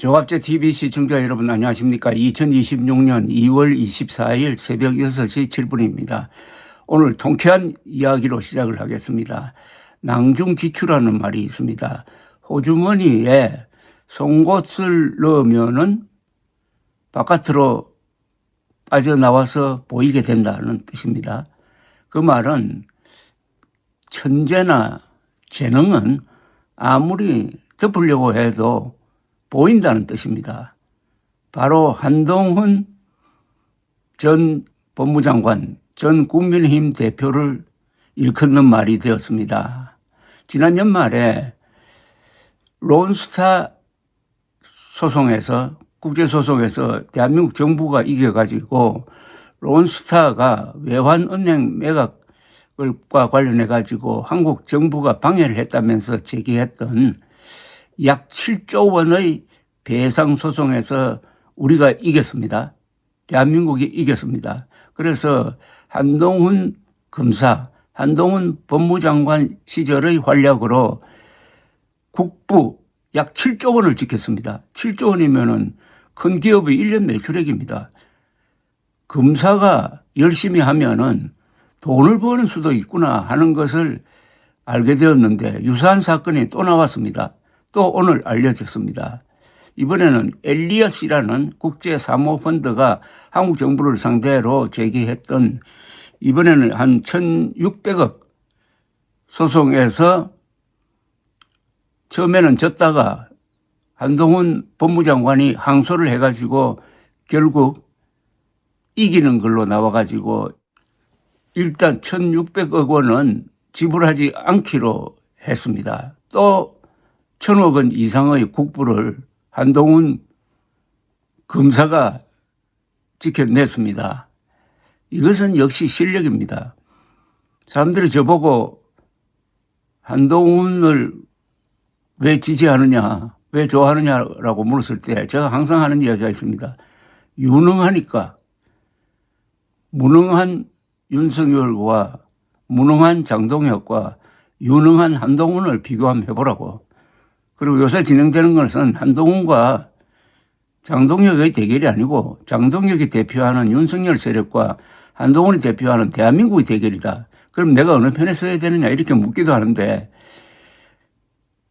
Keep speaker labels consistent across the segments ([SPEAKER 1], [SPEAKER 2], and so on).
[SPEAKER 1] 조갑제 TV 시청자 여러분 안녕하십니까. 2026년 2월 24일 새벽 6시 7분입니다. 오늘 통쾌한 이야기로 시작을 하겠습니다. 낭중지추라는 말이 있습니다. 호주머니에 송곳을 넣으면은 바깥으로 빠져나와서 보이게 된다는 뜻입니다. 그 말은 천재나 재능은 아무리 덮으려고 해도 보인다는 뜻입니다. 바로 한동훈 전 법무장관, 전 국민의힘 대표를 일컫는 말이 되었습니다. 지난 연말에 론스타 소송에서 국제소송에서 대한민국 정부가 이겨가지고 론스타가 외환은행 매각과 관련해가지고 한국 정부가 방해를 했다면서 제기했던 약 7조 원의 배상 소송에서 우리가 이겼습니다. 대한민국이 이겼습니다. 그래서 한동훈 검사, 한동훈 법무장관 시절의 활약으로 국부 약 7조 원을 지켰습니다. 7조 원이면은 큰 기업의 1년 매출액입니다. 검사가 열심히 하면은 돈을 버는 수도 있구나 하는 것을 알게 되었는데 유사한 사건이 또 나왔습니다. 또 오늘 알려졌습니다. 이번에는 엘리엇이라는 국제사모펀드가 한국 정부를 상대로 제기했던 이번에는 한 1,600억 소송에서 처음에는 졌다가 한동훈 법무장관이 항소를 해가지고 결국 이기는 걸로 나와가지고 일단 1,600억 원은 지불하지 않기로 했습니다. 또 1,000억 원 이상의 국부를 한동훈 검사가 지켜냈습니다. 이것은 역시 실력입니다. 사람들이 저보고 한동훈을 왜 지지하느냐, 왜 좋아하느냐라고 물었을 때 제가 항상 하는 이야기가 있습니다. 유능하니까. 무능한 윤석열과 무능한 장동혁과 유능한 한동훈을 비교하면 해보라고. 그리고 요새 진행되는 것은 한동훈과 장동혁의 대결이 아니고 장동혁이 대표하는 윤석열 세력과 한동훈이 대표하는 대한민국의 대결이다. 그럼 내가 어느 편에 서야 되느냐 이렇게 묻기도 하는데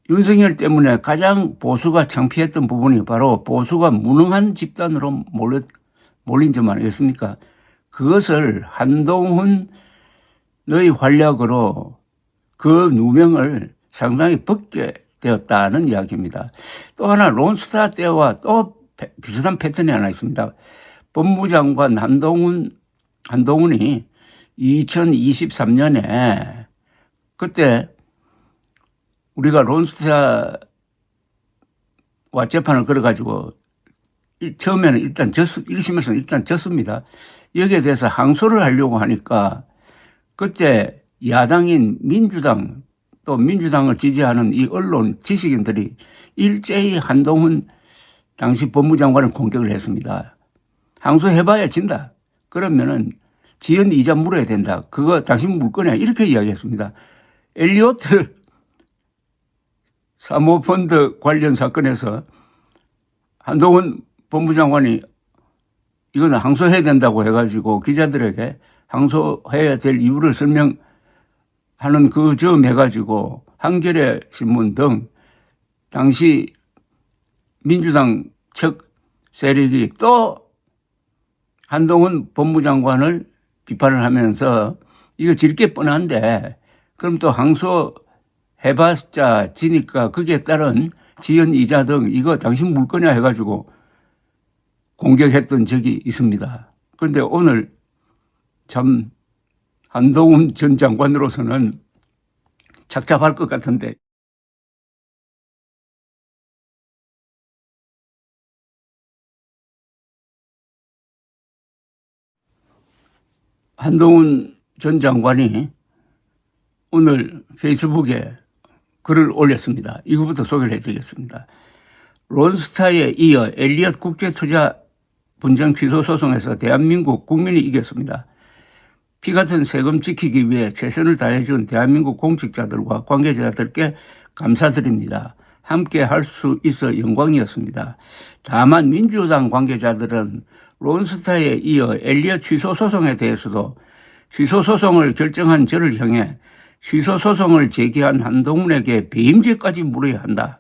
[SPEAKER 1] 윤석열 때문에 가장 보수가 창피했던 부분이 바로 보수가 무능한 집단으로 몰린 점 아니겠습니까? 그것을 한동훈의 활약으로 그 누명을 상당히 벗게 되었다는 이야기입니다. 또 하나 론스타 때와 또 비슷한 패턴이 하나 있습니다. 법무장관 한동훈이 2023년에 그때 우리가 론스타와 재판을 걸어가지고 처음에는 일단 1심에서는 일단 졌습니다. 여기에 대해서 항소를 하려고 하니까 그때 야당인 민주당 또 민주당을 지지하는 이 언론 지식인들이 일제히 한동훈 당시 법무장관을 공격을 했습니다. 항소해봐야 진다. 그러면은 지연 이자 물어야 된다. 그거 당신 물 거냐 이렇게 이야기했습니다. 엘리오트 사모펀드 관련 사건에서 한동훈 법무장관이 이거는 항소해야 된다고 해가지고 기자들에게 항소해야 될 이유를 설명하는 그 점 해가지고 한겨레 신문 등 당시 민주당 측 세력이 또 한동훈 법무장관을 비판을 하면서 이거 질 게 뻔한데 그럼 또 항소해봤자 지니까 거기에 따른 지연 이자 등 이거 당신 물 거냐 해가지고 공격했던 적이 있습니다. 그런데 오늘 참 한동훈 전 장관으로서는 착잡할 것 같은데 한동훈 전 장관이 오늘 페이스북에 글을 올렸습니다. 이거부터 소개를 해드리겠습니다. 론스타에 이어 엘리엇 국제투자 분쟁 취소 소송에서 대한민국 국민이 이겼습니다. 피 같은 세금 지키기 위해 최선을 다해준 대한민국 공직자들과 관계자들께 감사드립니다. 함께 할 수 있어 영광이었습니다. 다만 민주당 관계자들은 론스타에 이어 엘리엇 취소 소송에 대해서도 취소 소송을 결정한 저를 향해 취소 소송을 제기한 한동훈에게 배임죄까지 물어야 한다.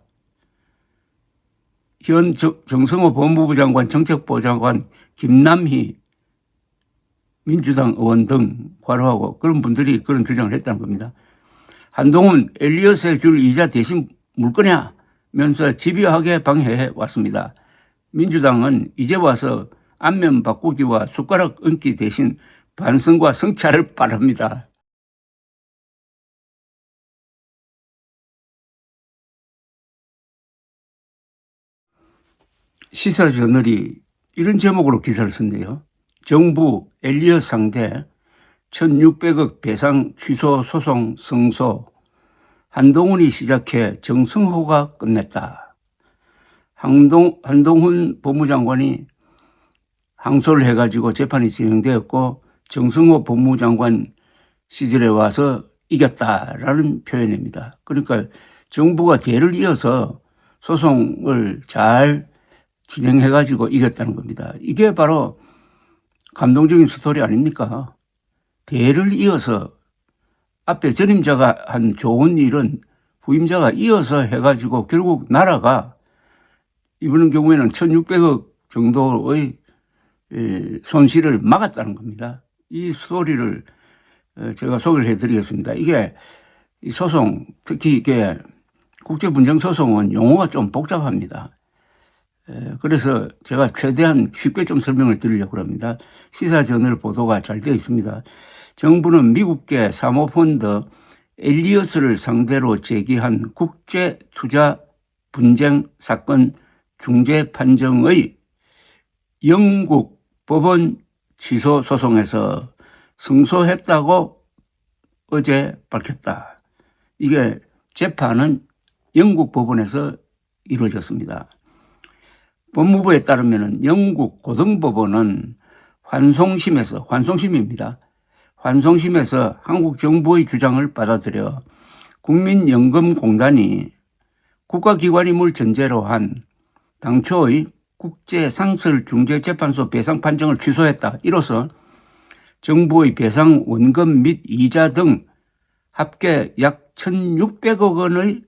[SPEAKER 1] 현 정성호 법무부 장관, 정책부 장관, 김남희 민주당 의원 등 과로하고 그런 분들이 그런 주장을 했다는 겁니다. 한동훈 엘리엇에 줄 이자 대신 물 거냐면서 집요하게 방해해 왔습니다. 민주당은 이제 와서 안면 바꾸기와 숟가락 얹기 대신 반성과 성찰을 바랍니다. 시사저널이 이런 제목으로 기사를 썼네요. 정부 엘리엇 상대 1,600억 배상 취소 소송 승소, 한동훈이 시작해 정성호가 끝냈다. 한동훈 법무장관이 항소를 해가지고 재판이 진행되었고 정성호 법무장관 시절에 와서 이겼다라는 표현입니다. 그러니까 정부가 대를 이어서 소송을 잘 진행해가지고 이겼다는 겁니다. 이게 바로 감동적인 스토리 아닙니까? 대를 이어서 앞에 전임자가 한 좋은 일은 후임자가 이어서 해가지고 결국 나라가 이번 경우에는 1,600억 정도의 손실을 막았다는 겁니다. 이 스토리를 제가 소개를 해드리겠습니다. 이게 이 소송, 특히 이게 국제분쟁소송은 용어가 좀 복잡합니다. 그래서 제가 최대한 쉽게 좀 설명을 드리려고 합니다. 시사저널 보도가 잘 되어 있습니다. 정부는 미국계 사모펀드 엘리엇을 상대로 제기한 국제투자 분쟁 사건 중재 판정의 영국 법원 취소 소송에서 승소했다고 어제 밝혔다. 이게 재판은 영국 법원에서 이루어졌습니다. 법무부에 따르면 영국 고등법원은 환송심입니다. 환송심에서 한국 정부의 주장을 받아들여 국민연금공단이 국가기관임을 전제로 한 당초의 국제상설중재재판소 배상 판정을 취소했다. 이로써 정부의 배상 원금 및 이자 등 합계 약 1,600억 원의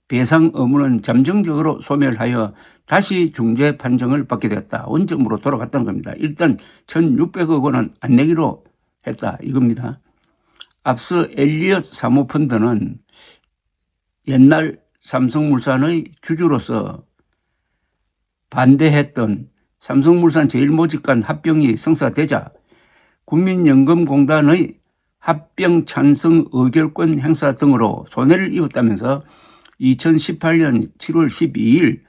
[SPEAKER 1] 배상 의무는 잠정적으로 소멸하여 다시 중재 판정을 받게 되었다. 원점으로 돌아갔다는 겁니다. 일단 1,600억 원은 안 내기로 했다. 이겁니다. 앞서 엘리엇 사모펀드는 옛날 삼성물산의 주주로서 반대했던 삼성물산 제일모직간 합병이 성사되자 국민연금공단의 합병 찬성 의결권 행사 등으로 손해를 입었다면서 2018년 7월 12일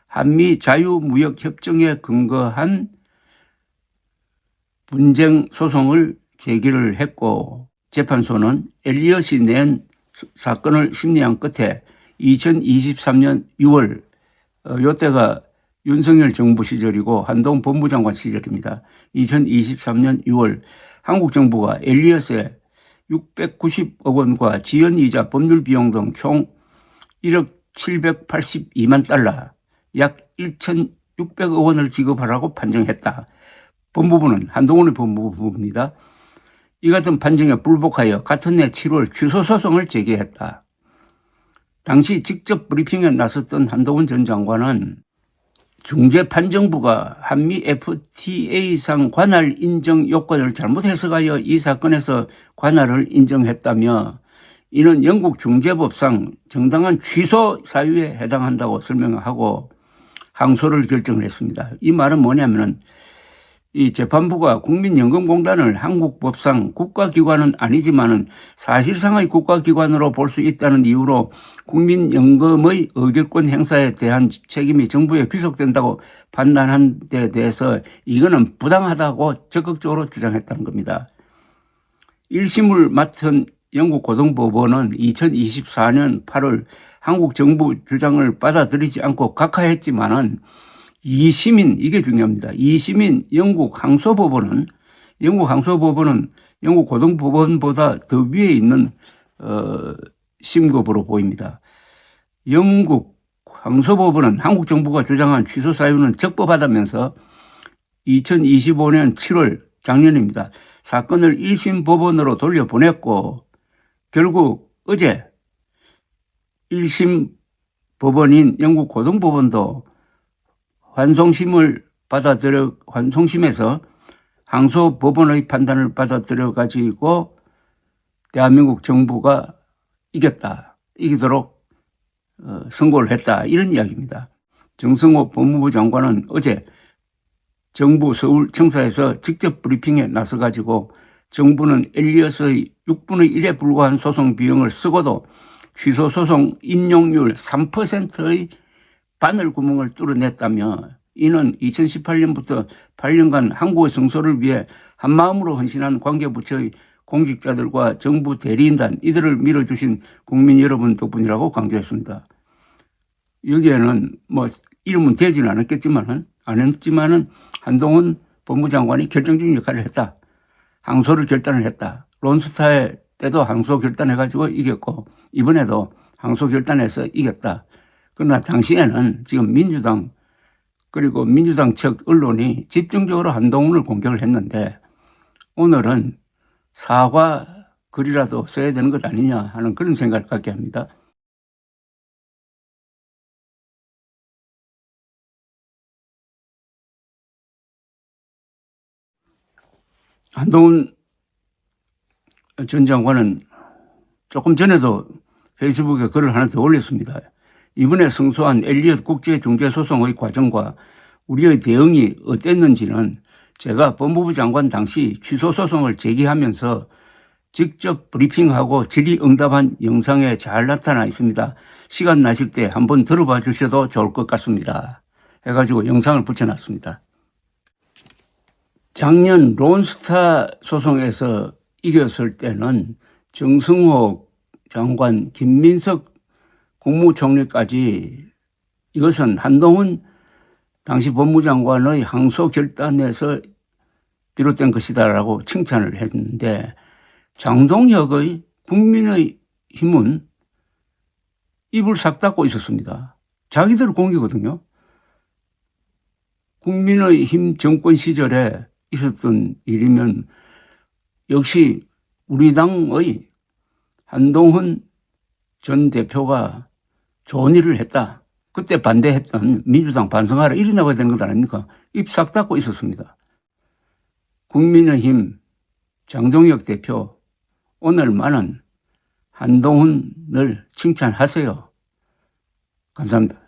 [SPEAKER 1] 한미 자유무역협정에 근거한 분쟁 소송을 제기를 했고 재판소는 엘리엇이 낸 사건을 심리한 끝에 2023년 6월 이때가 윤석열 정부 시절이고 한동훈 법무장관 시절입니다. 2023년 6월 한국 정부가 엘리엇에 690억 원과 지연이자 법률 비용 등 총 1억 782만 달러 약 1,600억 원을 지급하라고 판정했다. 법무부는 한동훈의 법무부입니다. 이 같은 판정에 불복하여 같은 해 7월 취소 소송을 제기했다. 당시 직접 브리핑에 나섰던 한동훈 전 장관은 중재판정부가 한미 FTA상 관할 인정 요건을 잘못 해석하여 이 사건에서 관할을 인정했다며 이는 영국 중재법상 정당한 취소 사유에 해당한다고 설명하고 항소를 결정을 했습니다. 이 말은 뭐냐면은 이 재판부가 국민연금공단을 한국 법상 국가기관은 아니지만은 사실상의 국가기관으로 볼 수 있다는 이유로 국민연금의 의결권 행사에 대한 책임이 정부에 귀속된다고 판단한 데 대해서 이거는 부당하다고 적극적으로 주장했다는 겁니다. 1심을 맡은 영국 고등법원은 2024년 8월 한국 정부 주장을 받아들이지 않고 각하했지만은 2심인 이게 중요합니다. 2심인 영국 항소법원은 영국 고등법원보다 더 위에 있는 심급으로 보입니다. 영국 항소법원은 한국 정부가 주장한 취소 사유는 적법하다면서 2025년 7월 작년입니다. 사건을 1심 법원으로 돌려보냈고 결국 어제 1심 법원인 영국 고등법원도 환송심에서 항소 법원의 판단을 받아들여 가지고 대한민국 정부가 이기도록 선고를 했다, 이런 이야기입니다. 정성호 법무부 장관은 어제 정부 서울청사에서 직접 브리핑에 나서 가지고 정부는 엘리엇의 6분의 1에 불과한 소송 비용을 쓰고도 취소 소송 인용률 3%의 바늘 구멍을 뚫어냈다며, 이는 2018년부터 8년간 한국의 성소를 위해 한마음으로 헌신한 관계부처의 공직자들과 정부 대리인단 이들을 밀어주신 국민 여러분 덕분이라고 강조했습니다. 여기에는 뭐 이름은 되지는 않았지만은 한동훈 법무장관이 결정적인 역할을 했다. 항소를 결단을 했다. 론스타의 때도 항소 결단해가지고 이겼고 이번에도 항소 결단해서 이겼다. 그러나 당시에는 지금 민주당 그리고 민주당 측 언론이 집중적으로 한동훈을 공격을 했는데 오늘은 사과 글이라도 써야 되는 것 아니냐 하는 그런 생각을 갖게 합니다. 한동훈 전 장관은 조금 전에도 페이스북에 글을 하나 더 올렸습니다. 이번에 승소한 엘리엇 국제중재소송의 과정과 우리의 대응이 어땠는지는 제가 법무부 장관 당시 취소소송을 제기하면서 직접 브리핑하고 질의응답한 영상에 잘 나타나 있습니다. 시간 나실 때 한번 들어봐 주셔도 좋을 것 같습니다. 해가지고 영상을 붙여놨습니다. 작년 론스타 소송에서 이겼을 때는 정승호 장관, 김민석 국무총리까지 이것은 한동훈 당시 법무장관의 항소 결단에서 비롯된 것이다라고 칭찬을 했는데, 장동혁의 국민의힘은 입을 싹 닫고 있었습니다. 자기들 공이거든요. 국민의힘 정권 시절에 있었던 일이면 역시 우리 당의 한동훈 전 대표가 좋은 일을 했다. 그때 반대했던 민주당 반성하라 이리 나가야 되는 것 아닙니까? 입 싹 닫고 있었습니다. 국민의힘 장동혁 대표, 오늘만은 한동훈을 칭찬하세요. 감사합니다.